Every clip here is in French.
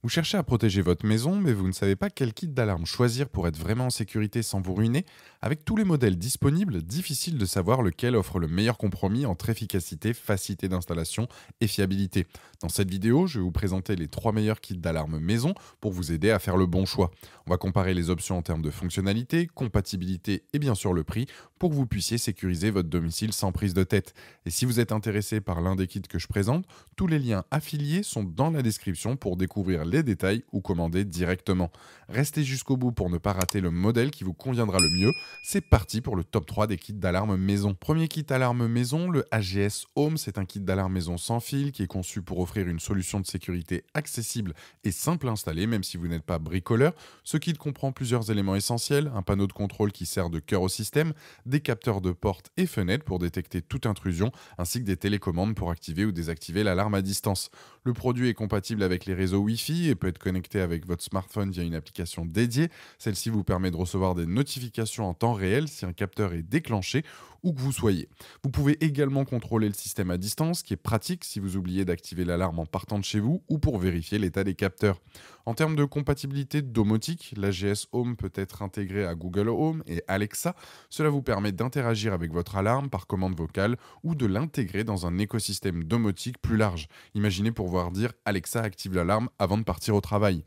Vous cherchez à protéger votre maison, mais vous ne savez pas quel kit d'alarme choisir pour être vraiment en sécurité sans vous ruiner. Avec tous les modèles disponibles, difficile de savoir lequel offre le meilleur compromis entre efficacité, facilité d'installation et fiabilité. Dans cette vidéo, je vais vous présenter les 3 meilleurs kits d'alarme maison pour vous aider à faire le bon choix. On va comparer les options en termes de fonctionnalité, compatibilité et bien sûr le prix pour que vous puissiez sécuriser votre domicile sans prise de tête. Et si vous êtes intéressé par l'un des kits que je présente, tous les liens affiliés sont dans la description pour découvrir les détails ou commander directement. Restez jusqu'au bout pour ne pas rater le modèle qui vous conviendra le mieux. C'est parti pour le top 3 des kits d'alarme maison. Premier kit alarme maison, le AGS Home. C'est un kit d'alarme maison sans fil qui est conçu pour offrir une solution de sécurité accessible et simple à installer, même si vous n'êtes pas bricoleur. Ce kit comprend plusieurs éléments essentiels, un panneau de contrôle qui sert de cœur au système, des capteurs de portes et fenêtres pour détecter toute intrusion, ainsi que des télécommandes pour activer ou désactiver l'alarme à distance. Le produit est compatible avec les réseaux Wi-Fi et peut être connecté avec votre smartphone via une application dédiée. Celle-ci vous permet de recevoir des notifications en temps réel si un capteur est déclenché où que vous soyez. Vous pouvez également contrôler le système à distance, qui est pratique si vous oubliez d'activer l'alarme en partant de chez vous ou pour vérifier l'état des capteurs. En termes de compatibilité domotique, l'AGS Home peut être intégré à Google Home et Alexa. Cela vous permet d'interagir avec votre alarme par commande vocale ou de l'intégrer dans un écosystème domotique plus large. Imaginez pouvoir dire Alexa active l'alarme avant de partir au travail.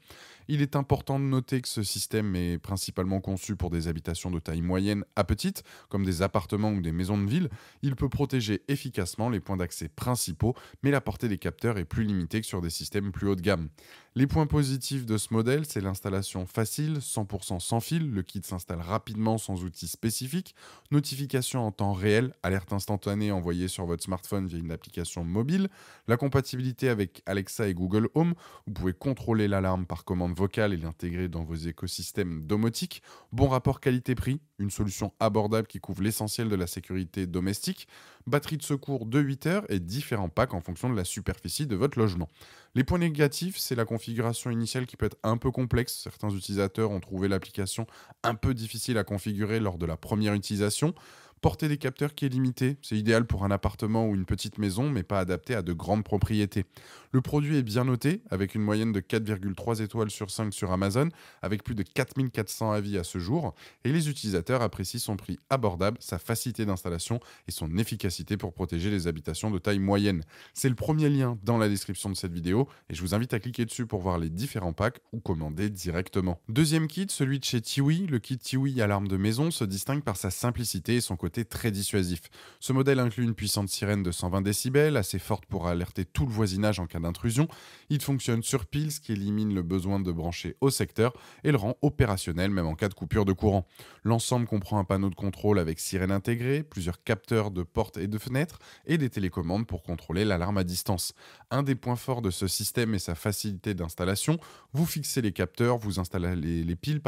Il est important de noter que ce système est principalement conçu pour des habitations de taille moyenne à petite, comme des appartements ou des maisons de ville. Il peut protéger efficacement les points d'accès principaux, mais la portée des capteurs est plus limitée que sur des systèmes plus haut de gamme. Les points positifs de ce modèle, c'est l'installation facile, 100% sans fil, le kit s'installe rapidement sans outils spécifiques, notification en temps réel, alerte instantanée envoyée sur votre smartphone via une application mobile, la compatibilité avec Alexa et Google Home, vous pouvez contrôler l'alarme par commande vocale et l'intégrer dans vos écosystèmes domotiques. Bon rapport qualité-prix, une solution abordable qui couvre l'essentiel de la sécurité domestique. Batterie de secours de 8 heures et différents packs en fonction de la superficie de votre logement. Les points négatifs, c'est la configuration initiale qui peut être un peu complexe. Certains utilisateurs ont trouvé l'application un peu difficile à configurer lors de la première utilisation. Portée des capteurs qui est limitée, c'est idéal pour un appartement ou une petite maison, mais pas adapté à de grandes propriétés. Le produit est bien noté, avec une moyenne de 4,3 étoiles sur 5 sur Amazon, avec plus de 4400 avis à ce jour, et les utilisateurs apprécient son prix abordable, sa facilité d'installation et son efficacité pour protéger les habitations de taille moyenne. C'est le premier lien dans la description de cette vidéo, et je vous invite à cliquer dessus pour voir les différents packs ou commander directement. Deuxième kit, celui de chez Tiwi. Le kit Tiwi alarme de maison se distingue par sa simplicité et son côté très dissuasif. Ce modèle inclut une puissante sirène de 120 décibels, assez forte pour alerter tout le voisinage en cas d'intrusion. Il fonctionne sur pile, ce qui élimine le besoin de brancher au secteur et le rend opérationnel même en cas de coupure de courant. L'ensemble comprend un panneau de contrôle avec sirène intégrée, plusieurs capteurs de portes et de fenêtres et des télécommandes pour contrôler l'alarme à distance. Un des points forts de ce système est sa facilité d'installation. Vous fixez les capteurs, vous installez les piles,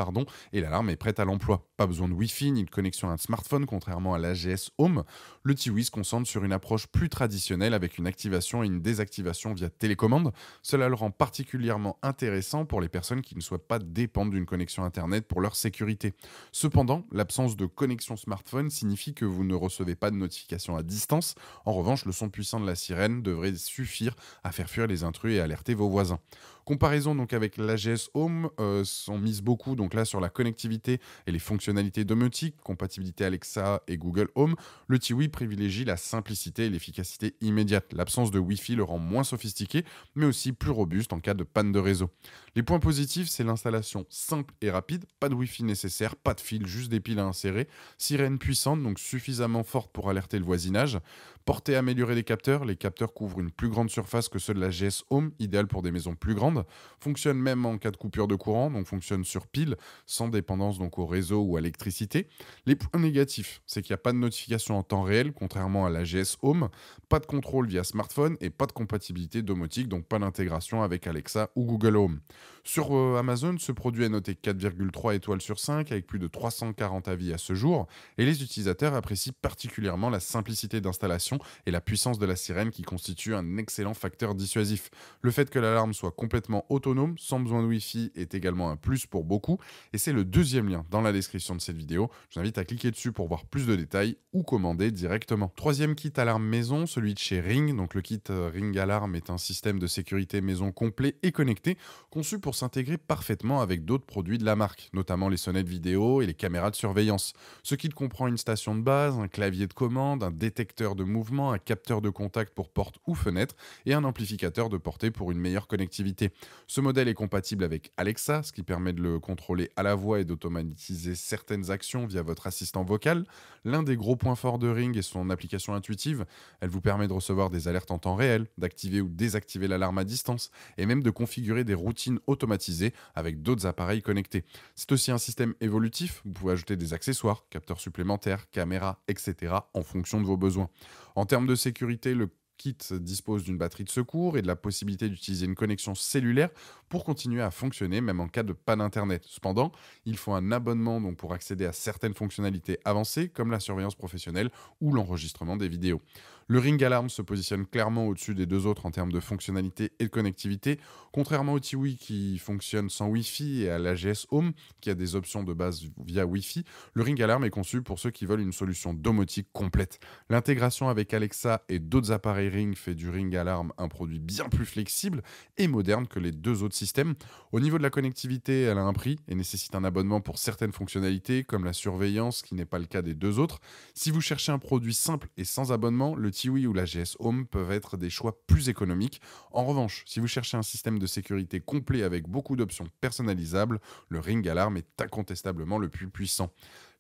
et l'alarme est prête à l'emploi. Pas besoin de Wi-Fi ni de connexion à un smartphone, contrairement à l'AGS Home. Le Tiwi se concentre sur une approche plus traditionnelle avec une activation et une désactivation via télécommande. Cela le rend particulièrement intéressant pour les personnes qui ne souhaitent pas dépendre d'une connexion Internet pour leur sécurité. Cependant, l'absence de connexion smartphone signifie que vous ne recevez pas de notification à distance. En revanche, le son puissant de la sirène devrait suffire à faire fuir les intrus et alerter vos voisins. Comparaison donc avec l'AGS Home, on mise beaucoup donc là sur la connectivité et les fonctionnalités domotiques, compatibilité Alexa et Google Home. Le Tiwi privilégie la simplicité et l'efficacité immédiate. L'absence de Wi-Fi le rend moins sophistiqué, mais aussi plus robuste en cas de panne de réseau. Les points positifs, c'est l'installation simple et rapide, pas de Wi-Fi nécessaire, pas de fil, juste des piles à insérer, sirène puissante, donc suffisamment forte pour alerter le voisinage, portée améliorée des capteurs, les capteurs couvrent une plus grande surface que ceux de la GS Home, idéal pour des maisons plus grandes, fonctionne même en cas de coupure de courant, donc fonctionne sur pile, sans dépendance donc au réseau ou à l'électricité. Les points négatifs, c'est qu'il n'y a pas de notification en temps réel, contrairement à la GS Home, pas de contrôle via smartphone et pas de compatibilité domotique, donc pas d'intégration avec Alexa ou Google Home. Sur Amazon, ce produit est noté 4,3 étoiles sur 5 avec plus de 340 avis à ce jour et les utilisateurs apprécient particulièrement la simplicité d'installation vibration et la puissance de la sirène qui constitue un excellent facteur dissuasif. Le fait que l'alarme soit complètement autonome, sans besoin de Wi-Fi, est également un plus pour beaucoup, et c'est le deuxième lien dans la description de cette vidéo. Je vous invite à cliquer dessus pour voir plus de détails ou commander directement. Troisième kit alarme maison, celui de chez Ring. Donc le kit Ring Alarm est un système de sécurité maison complet et connecté, conçu pour s'intégrer parfaitement avec d'autres produits de la marque, notamment les sonnettes vidéo et les caméras de surveillance. Ce kit comprend une station de base, un clavier de commande, un détecteur de mouvement, un capteur de contact pour porte ou fenêtre et un amplificateur de portée pour une meilleure connectivité. Ce modèle est compatible avec Alexa, ce qui permet de le contrôler à la voix et d'automatiser certaines actions via votre assistant vocal. L'un des gros points forts de Ring est son application intuitive. Elle vous permet de recevoir des alertes en temps réel, d'activer ou désactiver l'alarme à distance et même de configurer des routines automatisées avec d'autres appareils connectés. C'est aussi un système évolutif. Vous pouvez ajouter des accessoires, capteurs supplémentaires, caméras, etc. en fonction de vos besoins. En termes de sécurité, le kit dispose d'une batterie de secours et de la possibilité d'utiliser une connexion cellulaire pour continuer à fonctionner même en cas de panne internet. Cependant, il faut un abonnement donc pour accéder à certaines fonctionnalités avancées comme la surveillance professionnelle ou l'enregistrement des vidéos. Le Ring Alarm se positionne clairement au-dessus des deux autres en termes de fonctionnalité et de connectivité. Contrairement au Tiwi qui fonctionne sans Wi-Fi et à l'AGS Home qui a des options de base via Wi-Fi, le Ring Alarm est conçu pour ceux qui veulent une solution domotique complète. L'intégration avec Alexa et d'autres appareils Ring fait du Ring Alarm un produit bien plus flexible et moderne que les deux autres systèmes. Au niveau de la connectivité, elle a un prix et nécessite un abonnement pour certaines fonctionnalités comme la surveillance, qui n'est pas le cas des deux autres. Si vous cherchez un produit simple et sans abonnement, le Tiwi ou la GS Home peuvent être des choix plus économiques. En revanche, si vous cherchez un système de sécurité complet avec beaucoup d'options personnalisables, le Ring Alarm est incontestablement le plus puissant.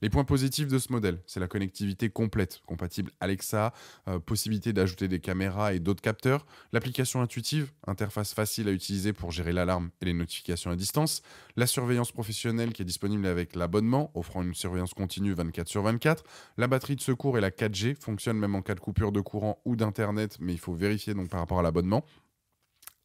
Les points positifs de ce modèle, c'est la connectivité complète, compatible Alexa, possibilité d'ajouter des caméras et d'autres capteurs, l'application intuitive, interface facile à utiliser pour gérer l'alarme et les notifications à distance, la surveillance professionnelle qui est disponible avec l'abonnement, offrant une surveillance continue 24/24, la batterie de secours et la 4G fonctionnent même en cas de coupure de courant ou d'internet, mais il faut vérifier donc par rapport à l'abonnement.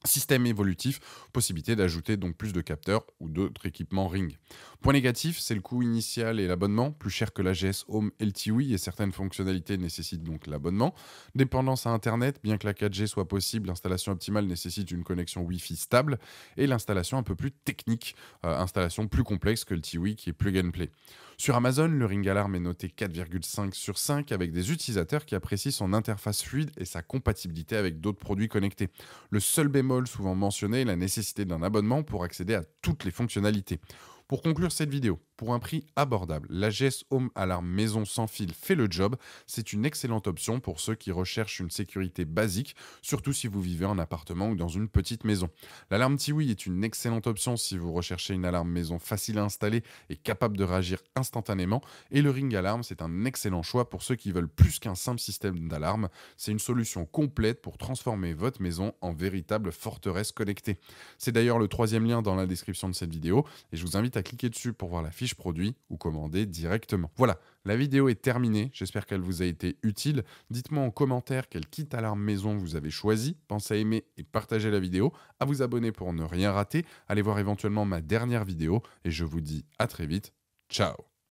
Système évolutif, possibilité d'ajouter donc plus de capteurs ou d'autres équipements Ring. Point négatif, c'est le coût initial et l'abonnement, plus cher que la GS Home et le Tiwi, et certaines fonctionnalités nécessitent donc l'abonnement. Dépendance à Internet, bien que la 4G soit possible, l'installation optimale nécessite une connexion Wi-Fi stable, et l'installation un peu plus technique, installation plus complexe que le Tiwi qui est plug and play. Sur Amazon, le Ring Alarm est noté 4,5 sur 5 avec des utilisateurs qui apprécient son interface fluide et sa compatibilité avec d'autres produits connectés. Le seul bémol souvent mentionné est la nécessité d'un abonnement pour accéder à toutes les fonctionnalités. Pour conclure cette vidéo, pour un prix abordable, la GS Home Alarm maison sans fil fait le job. C'est une excellente option pour ceux qui recherchent une sécurité basique, surtout si vous vivez en appartement ou dans une petite maison. L'alarme Tiwi est une excellente option si vous recherchez une alarme maison facile à installer et capable de réagir instantanément. Et le Ring Alarm, c'est un excellent choix pour ceux qui veulent plus qu'un simple système d'alarme. C'est une solution complète pour transformer votre maison en véritable forteresse connectée. C'est d'ailleurs le troisième lien dans la description de cette vidéo et je vous invite à cliquer dessus pour voir la fiche produit ou commander directement. Voilà, la vidéo est terminée, j'espère qu'elle vous a été utile. Dites-moi en commentaire quel kit alarme maison vous avez choisi. Pensez à aimer et partager la vidéo, à vous abonner pour ne rien rater. Allez voir éventuellement ma dernière vidéo et je vous dis à très vite. Ciao.